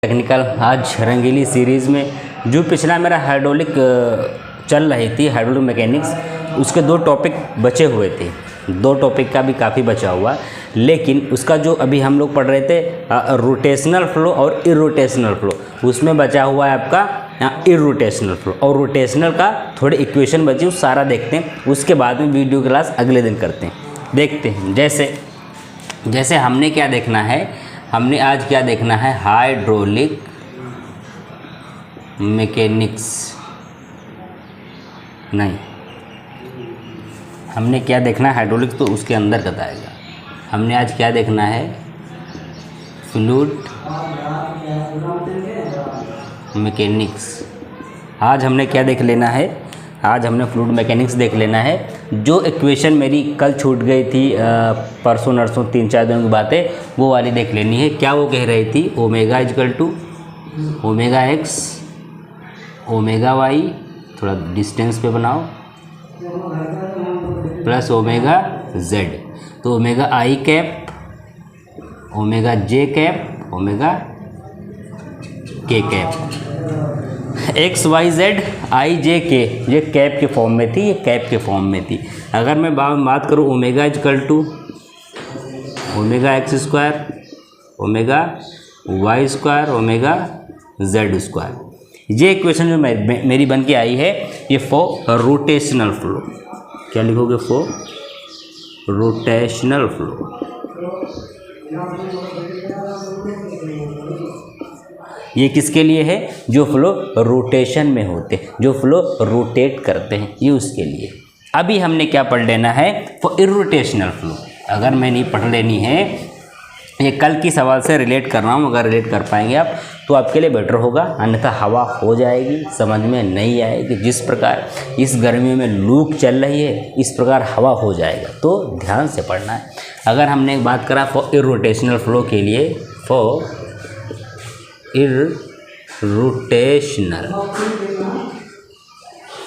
Technical आज रंगीली series में जो पिछला मेरा हाइड्रोलिक चल रही थी, हाइड्रोलिक मैकेनिक्स, उसके 2 टॉपिक बचे हुए थे। 2 टॉपिक का भी काफ़ी बचा हुआ, लेकिन उसका जो अभी हम लोग पढ़ रहे थे रोटेशनल फ्लो और इरोटेशनल फ्लो, उसमें बचा हुआ है आपका इरोटेशनल फ्लो। और रोटेशनल का थोड़े इक्वेशन बची, उस सारा देखते हैं, उसके बाद में वीडियो क्लास अगले दिन करते हैं। देखते हैं जैसे हमने क्या देखना है, हमने आज क्या देखना है, हाइड्रोलिक मैकेनिक्स नहीं, हमने क्या देखना है हाइड्रोलिक्स, तो उसके अंदर बताएगा। हमने आज क्या देखना है, फ्लूइड मैकेनिक्स। आज हमने क्या देख लेना है, आज हमने फ्लूइड मैकेनिक्स देख लेना है। जो इक्वेशन मेरी कल छूट गई थी, परसों नरसों 3-4 दिनों की बातें, वो वाली देख लेनी है। क्या वो कह रही थी, omega is equal to omega x omega y, थोड़ा डिस्टेंस पे बनाओ, प्लस ओमेगा जेड। तो omega i cap, omega j cap, omega k cap, x y z i j k, ये कैप के फॉर्म में थी, ये कैप के फॉर्म में थी। अगर मैं बात करूँ omega is equal to omega x square, omega y square, omega z square, ये इक्वेशन जो मेरी बन के आई है, ये फॉर रोटेशनल फ्लो। क्या लिखोगे, फॉर रोटेशनल फ्लो। ये किसके लिए है, जो फ्लो रोटेशन में होते हैं, जो फ्लो रोटेट करते हैं, ये उसके लिए। अभी हमने क्या पढ़ लेना है, फॉर इरोटेशनल फ्लो। अगर मैं नहीं पढ़ लेनी है, ये कल की सवाल से रिलेट कर रहा हूँ, अगर रिलेट कर पाएंगे आप तो आपके लिए बेटर होगा, अन्यथा हवा हो जाएगी, समझ में नहीं आएगी। जिस प्रकार इस गर्मियों में लू चल रही है, इस प्रकार हवा हो जाएगा, तो ध्यान से पढ़ना है। अगर हमने बात करा फॉर इरोटेशनल फ्लो के लिए, फॉर इरोटेशनल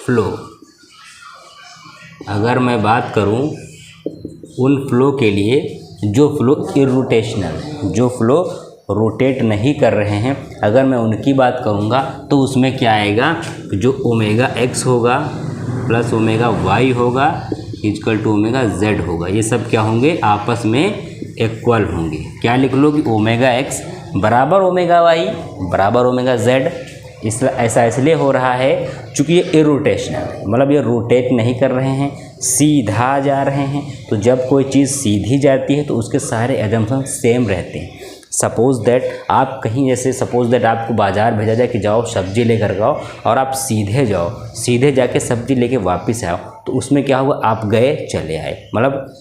फ्लो, अगर मैं बात करूं उन फ्लो के लिए जो फ्लो इरोटेशनल, जो फ्लो रोटेट नहीं कर रहे हैं, अगर मैं उनकी बात करूंगा तो उसमें क्या आएगा, जो ओमेगा एक्स होगा प्लस ओमेगा वाई होगा इक्वल टू ओमेगा जेड होगा, ये सब क्या होंगे, आपस में इक्वल होंगे। क्या लिख लो कि ओमेगा एक्स बराबर ओमेगा वाई बराबर ओमेगा जेड। ऐसा इसलिए हो रहा है चूँकि ये इरोटेशनल है, मतलब ये रोटेट नहीं कर रहे हैं, सीधा जा रहे हैं। तो जब कोई चीज़ सीधी जाती है तो उसके सारे एजम्पशन सेम रहते हैं। सपोज़ दैट आप कहीं, जैसे सपोज़ दैट आपको बाज़ार भेजा जाए कि जाओ सब्ज़ी लेकर आओ, और आप सीधे जाओ, सीधे जाके सब्ज़ी लेके वापस आओ, तो उसमें क्या हुआ, आप गए चले आए, मतलब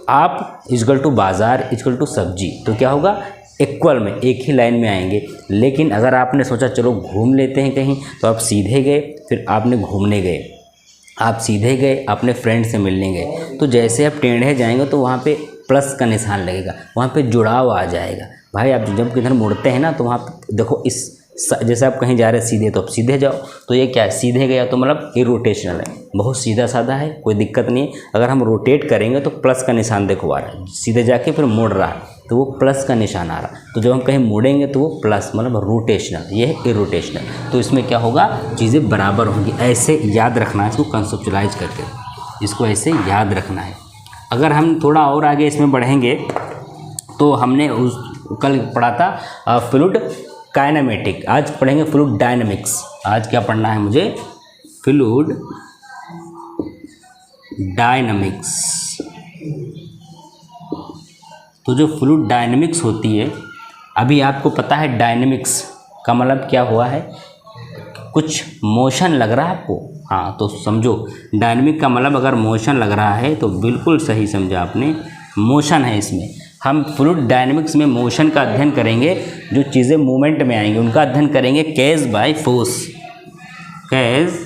आप इक्वल टू बाज़ार इक्वल टू सब्जी, तो क्या होगा, इक्वल में एक ही लाइन में आएंगे। लेकिन अगर आपने सोचा चलो घूम लेते हैं कहीं, तो आप सीधे गए, फिर आपने घूमने गए, आप सीधे गए अपने फ्रेंड से मिलने गए, तो जैसे आप टेढ़े जाएंगे तो वहाँ पे प्लस का निशान लगेगा, वहाँ पे जुड़ाव आ जाएगा। भाई आप जब किधर मुड़ते हैं ना, तो वहाँ देखो, इस जैसे आप कहीं जा रहे हैं सीधे, तो आप सीधे जाओ, तो ये क्या है, सीधे गया तो मतलब इरोटेशनल है, बहुत सीधा साधा है, कोई दिक्कत नहीं है। अगर हम रोटेट करेंगे तो प्लस का निशान देखो आ रहा है, सीधे जाके फिर मुड़ रहा है तो वो प्लस का निशान आ रहा है, तो जब हम कहीं मुड़ेंगे तो वो प्लस, मतलब रोटेशनल, ये है इरोटेशनल। तो इसमें क्या होगा, चीज़ें बराबर होंगी। ऐसे याद रखना है, इसको कंसेप्चुलाइज करके, इसको ऐसे याद रखना है। अगर हम थोड़ा और आगे इसमें बढ़ेंगे, तो हमने उस कल पढ़ा था फ्लूइड काइनेमेटिक, आज पढ़ेंगे फ्लूइड डायनेमिक्स। आज क्या पढ़ना है मुझे, फ्लूइड डायनेमिक्स। तो जो फ्लूइड डायनेमिक्स होती है, अभी आपको पता है डायनेमिक्स का मतलब क्या हुआ है, कुछ मोशन लग रहा है आपको, हाँ तो समझो डायनेमिक का मतलब अगर मोशन लग रहा है तो बिल्कुल सही समझा आपने, मोशन है इसमें। हम फ्लूइड डायनेमिक्स में मोशन का अध्ययन करेंगे, जो चीज़ें मूवमेंट में आएंगी उनका अध्ययन करेंगे, cause by force, cause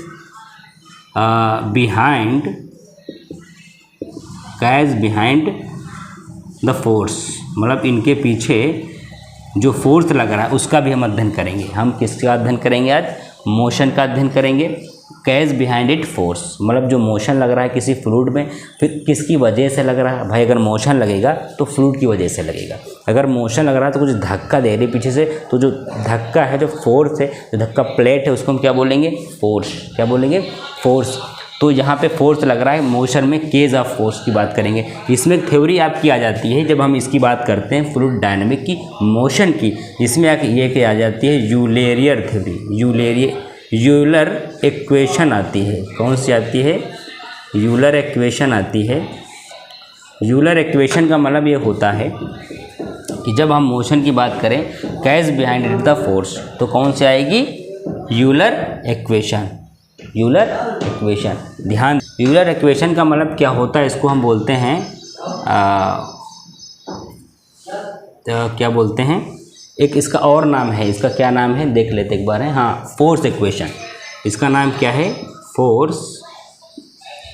behind the force, मतलब इनके पीछे जो फोर्स लग रहा है उसका भी हम अध्ययन करेंगे। हम किसका अध्ययन करेंगे आज, मोशन का अध्ययन करेंगे। कैज बिहाइंड इट फोर्स, मतलब जो मोशन लग रहा है किसी फ्लूइड में, फिर किसकी वजह से लग रहा है भाई। अगर मोशन लगेगा तो फ्लूइड की वजह से लगेगा, अगर मोशन लग रहा है तो कुछ धक्का दे रही पीछे से, तो जो धक्का है, जो फोर्स है, जो धक्का प्लेट है, उसको हम क्या बोलेंगे, फोर्स। क्या बोलेंगे, फोर्स। तो यहाँ पे फोर्स लग रहा है मोशन में, केज ऑफ फोर्स की बात करेंगे। इसमें एक थ्योरी आपकी आ जाती है जब हम इसकी बात करते हैं फ्लूइड डायनेमिक की, मोशन की, इसमें ये क्या आ जाती है, यूलेरियर थ्योरी, यूलर इक्वेशन आती है। कौन सी आती है, यूलर इक्वेशन आती है। यूलर इक्वेशन का मतलब ये होता है कि जब हम मोशन की बात करें, कैज बिहाइंड इट द फोर्स, तो कौन सी आएगी, यूलर इक्वेशन। यूलर इक्वेशन, ध्यान, यूलर इक्वेशन का मतलब क्या होता है, इसको हम बोलते हैं क्या बोलते हैं, एक इसका और नाम है, इसका क्या नाम है देख लेते एक बार है, हाँ, फोर्स इक्वेशन। इसका नाम क्या है, फोर्स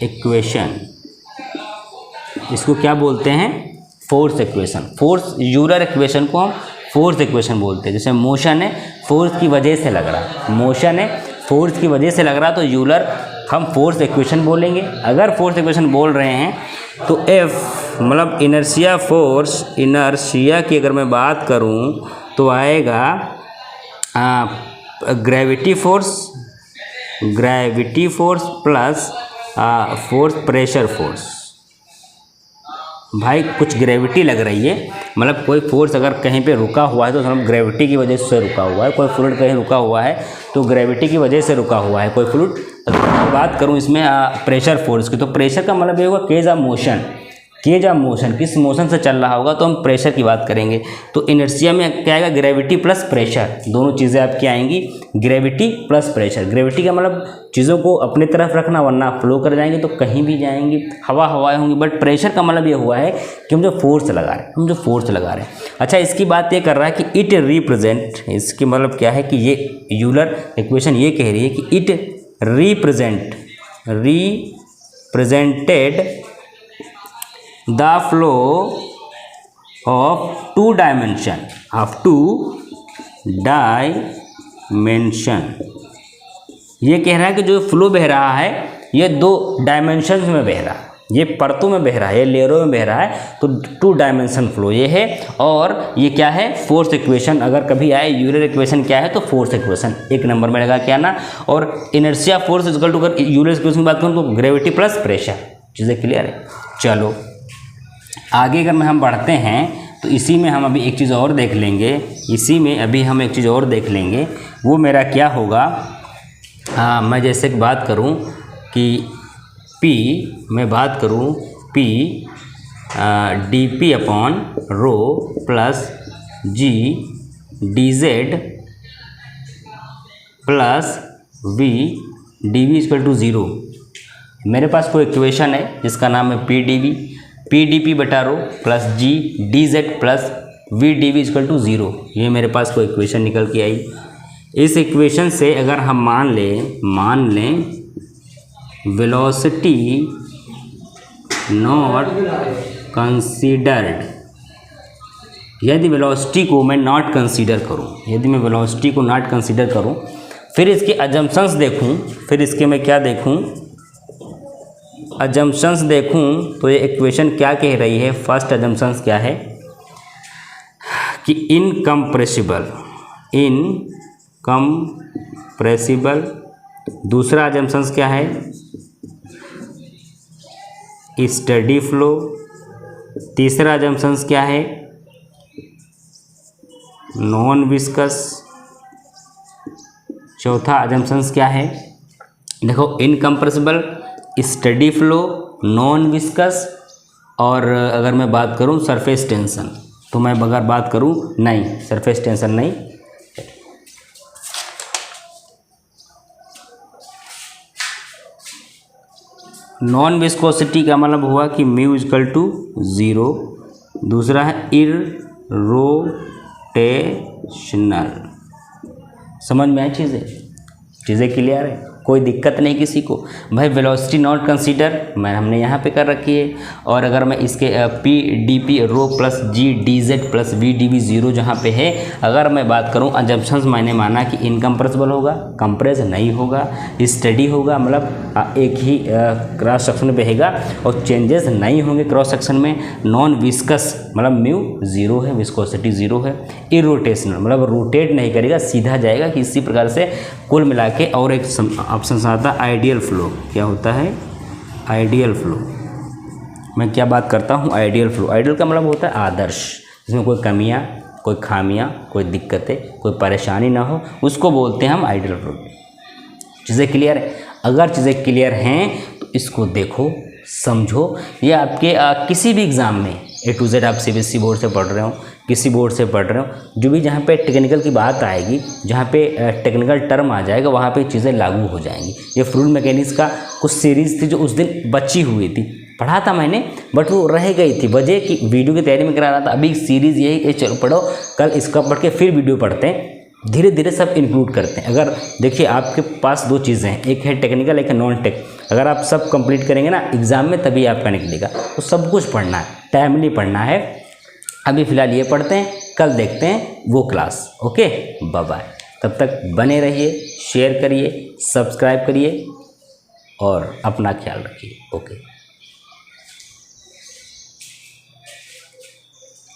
इक्वेशन। इसको क्या बोलते हैं, force equation. Force, Euler equation को हम फोर्स इक्वेशन बोलते हैं। जैसे मोशन है, फोर्स की वजह से लग रहा, मोशन है, फोर्स की वजह से लग रहा, तो यूलर हम फोर्स इक्वेशन बोलेंगे। अगर फोर्स इक्वेशन बोल रहे हैं तो एफ मतलब इनर्शिया फोर्स, इनर्शिया की अगर मैं बात करूं तो आएगा gravity force plus force pressure force. भाई कुछ ग्रेविटी लग रही है, मतलब कोई फोर्स अगर कहीं पे रुका हुआ है तो हम ग्रेविटी की वजह से रुका हुआ है। कोई फ्लूइड कहीं रुका हुआ है तो ग्रेविटी की वजह से रुका हुआ है कोई फ्लूइड। बात करूं इसमें प्रेशर फोर्स की, तो प्रेशर का मतलब ये होगा cause of motion. Cause of motion, किस मोशन से चल रहा होगा तो हम प्रेशर की बात करेंगे। तो इनर्शिया में क्या आएगा, ग्रेविटी प्लस प्रेशर, दोनों चीज़ें आपकी आएंगी, ग्रेविटी प्लस प्रेशर। ग्रेविटी का मतलब चीज़ों को अपने तरफ रखना, वरना फ्लो कर जाएंगे तो कहीं भी जाएंगी, हवाएं होंगी। बट प्रेशर का मतलब ये हुआ है कि हम जो फोर्स लगा रहे हैं, अच्छा इसकी बात ये कर रहा है कि इट रिप्रेजेंट, इसकी मतलब क्या है कि ये यूलर इक्वेशन ये कह रही है कि it represented the flow of two dimension, ये कह रहा है कि जो फ्लो बह रहा है ये दो डायमेंशंस में बह रहा है, ये परतों में बह रहा है, ये लेयरों में बह रहा है, तो टू डायमेंशन फ्लो ये है। और ये क्या है, फोर्स इक्वेशन। अगर कभी आए यूलर इक्वेशन क्या है तो फोर्स इक्वेशन एक नंबर में लगा के आना। और इनर्शिया फोर्स इक्वल टू, अगर यूलर इक्वेशन की बात करूँ तो ग्रेविटी प्लस प्रेशर। चीज़ें क्लियर है। चलो आगे अगर हम बढ़ते हैं तो इसी में हम अभी एक चीज़ और देख लेंगे, वो मेरा क्या होगा, मैं जैसे बात करूं कि P d p upon rho plus g d z plus v d v equal to 0। मेरे पास कोई इक्वेशन है जिसका नाम है पी डी पी बटा rho plus g d z plus v d v equal to 0। ये मेरे पास कोई इक्वेशन निकल के आई। इस इक्वेशन से अगर हम मान लें वेलोसिटी नॉट कंसीडर्ड, यदि वेलोसिटी को मैं नॉट कंसीडर करूं, फिर इसके अजम्पशंस देखूं, फिर इसके मैं क्या देखूं, अजम्पशंस देखूं, तो ये इक्वेशन क्या कह रही है। फर्स्ट अजम्पशंस क्या है कि इनकम्प्रेसिबल। दूसरा अजम्पशंस क्या है, स्टडी फ्लो। तीसरा अजम्पशंस क्या है, नॉन विस्कस। चौथा अजम्पशंस क्या है, देखो incompressible, steady flow, non viscous, और अगर मैं बात करूं सरफेस टेंशन, तो मैं अगर बात करूं नहीं, सरफेस टेंशन नहीं। नॉन विस्कोसिटी का मतलब हुआ कि म्यू इक्वल टू 0। दूसरा है इरोटेशनल। समझ में आई चीज़ें क्लियर है। कोई दिक्कत नहीं किसी को। भाई वेलोसिटी नॉट कंसीडर हमने यहाँ पे कर रखी है। और अगर मैं इसके p d p rho plus g d z plus v d b zero जहाँ पे है, अगर मैं बात करूँ अजम्पशंस, मैंने माना कि इनकम्प्रेसिबल होगा, कंप्रेस नहीं होगा, स्टडी होगा, मतलब एक ही क्रॉस सेक्शन बहेगा और चेंजेस नहीं होंगे क्रॉस सेक्शन में। नॉन विस्कस मतलब म्यू जीरो है, विस्कोसिटी जीरो है। इरोटेशनल मतलब रोटेट नहीं करेगा, सीधा जाएगा किसी प्रकार से। कुल मिला के और एक ऑप्शन आता है आइडियल फ्लो। क्या होता है आइडियल फ्लो? मैं क्या बात करता हूँ आइडियल फ्लो। आइडियल का मतलब होता है आदर्श, जिसमें कोई कमियाँ, कोई खामियाँ, कोई दिक्कतें, कोई परेशानी ना हो, उसको बोलते हैं हम आइडियल फ्लो। चीज़ें क्लियर है? अगर चीज़ें क्लियर हैं तो इसको देखो, समझो। ये आपके किसी भी एग्ज़ाम में A to Z आप CBSE बोर्ड से पढ़ रहे हो, किसी बोर्ड से पढ़ रहे हो, जो भी जहाँ पे टेक्निकल की बात आएगी, जहाँ पे टेक्निकल टर्म आ जाएगा, वहाँ पे चीज़ें लागू हो जाएंगी। ये फ्लूइड मैकेनिक्स का कुछ सीरीज़ थी जो उस दिन बची हुई थी, पढ़ा था मैंने, बट वो रह गई थी वजह कि वीडियो की तैयारी में करा रहा था। अभी सीरीज़ यही चलो पढ़ो, कल इसका पढ़ के फिर वीडियो पढ़ते हैं, धीरे धीरे सब इंक्लूड करते हैं। अगर देखिए आपके पास दो चीज़ें हैं, एक है टेक्निकल, एक है नॉन टेक। अगर आप सब कंप्लीट करेंगे ना एग्ज़ाम में, तभी आपका निकलेगा। तो सब कुछ पढ़ना है, टाइमली पढ़ना है। अभी फ़िलहाल ये पढ़ते हैं, कल देखते हैं वो क्लास। Okay, bye bye. तब तक बने रहिए, शेयर करिए, सब्सक्राइब करिए और अपना ख्याल रखिए। ओके।